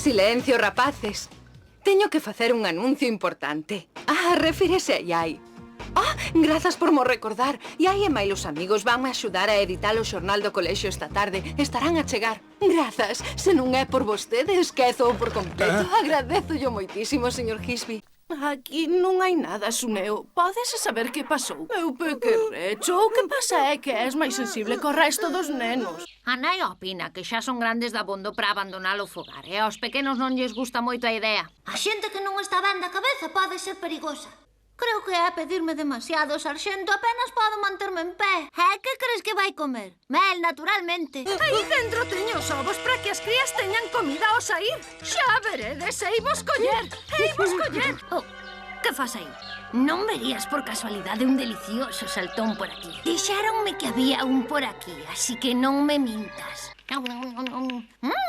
Silencio, rapaces. Teño que facer un anuncio importante. Refírese a Iai. Grazas por mo recordar. Iai e máis os amigos vanme axudar a editar o xornal do colexio esta tarde. Estarán a chegar. Grazas. Se non é por vostede, esquezo por completo. Agradézollo moitísimo, señor Gisby. Aquí non hai nada, Suneo. Podes saber que pasou? Eu pequerrecho. O que pasa é que és máis sensible co resto dos nenos. A nai opina que xa son grandes dabondo para abandonar o fogar e aos pequenos non lles gusta moito a idea. A xente que non está ben da cabeza pode ser perigosa. Creo que é pedirme demasiado, sarxento. Apenas podo manterme en pé. Que crees que vai comer? Mel, naturalmente. Aí dentro teño os ovos para que as crías teñan comida ao sair. Xa veredes, eimos coller. Que fas aí? Non verías por casualidade un delicioso saltón por aquí. Dixéronme que había un por aquí, así que non me mintas.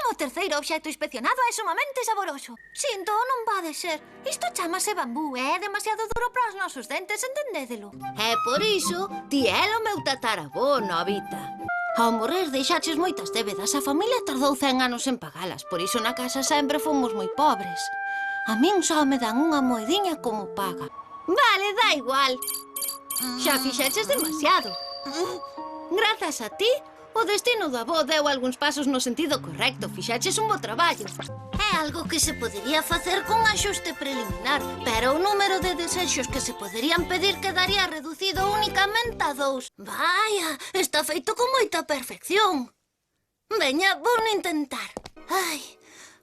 O terceiro obxecto inspeccionado é sumamente saboroso. Sinto, non pode ser. Isto chamase bambú e é demasiado duro para os nosos dentes, entendédelo. É por iso, ti é o meu tataravó, Novita. Ao morrer deixaches moitas débedas. A familia tardou 100 anos en pagalas. Por iso na casa sempre fomos moi pobres. A min só me dan unha moediña como paga. Vale, dá igual. Xa fixeches demasiado. Grazas a ti, o destino do avó deu algúns pasos no sentido correcto. Fixeches un bo traballo. É algo que se podería facer con axuste preliminar, pero o número de desexos que se poderían pedir quedaría reducido únicamente a 2. Vaya, está feito con moita perfección. Veña, vou intentar.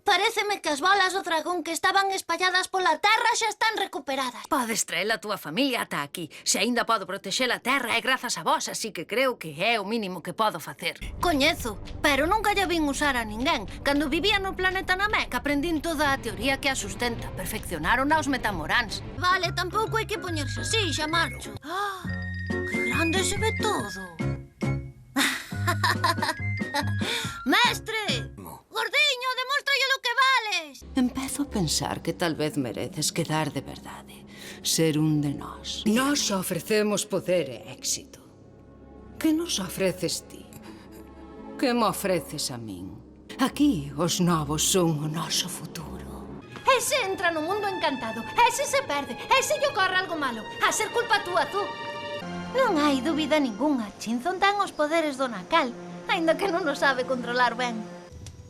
Paréceme que as bolas do dragón que estaban espalladas pola terra xa están recuperadas. Podes traer a túa familia ata aquí. Se aínda podo protexer a terra é grazas a vos, así que creo que é o mínimo que podo facer. Coñezo, pero nunca lle vin usar a ninguén. Cando vivía no planeta Namek aprendín toda a teoría que a sustenta. Perfeccionaron aos metamoráns. Vale, tampouco hai que poñerse así, xa marcho. Que grande se ve todo. Mestre! Gordiño, demóstralle lo que vales! Empezo a pensar que tal vez mereces quedar de verdade. Ser un de nós. Nós ofrecemos poder e éxito. Que nos ofreces ti? Que me ofreces a min? Aquí os novos son o noso futuro. Ese entra no mundo encantado. Ese se perde. Ese lle ocorre algo malo. A ser culpa túa, tú. Non hai dúbida ningunha. Chinzón ten os poderes do Nacal, aínda que non o sabe controlar ben.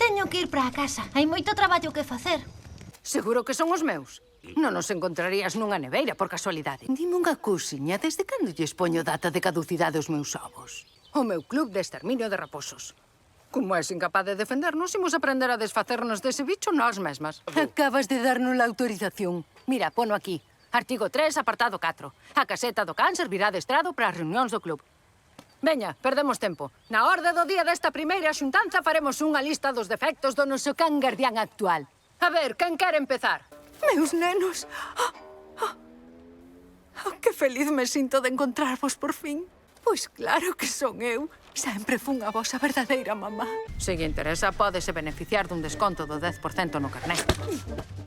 Teño que ir para a casa. Hai moito traballo que facer. Seguro que son os meus. Non nos encontrarías nunha neveira por casualidade. Dime unha cousiña, desde cando lles poño data de caducidade aos meus ovos? O meu club de exterminio de raposos. Como és incapaz de defendernos, imos aprender a desfacernos dese bicho nós mesmas. Acabas de darnos a autorización. Mira, pono aquí. Artigo 3, apartado 4. A caseta do can servirá de estrado para as reunións do club. Veña, perdemos tempo. Na orde do día desta primeira xuntanza faremos unha lista dos defectos do noso can guardián actual. A ver, quen quere empezar? Meus nenos! Que feliz me sinto de encontrarvos por fin. Pois claro que son eu. Sempre fun a vosa verdadeira mamá. Se lle interesa, pódese beneficiar dun desconto do 10% no carné.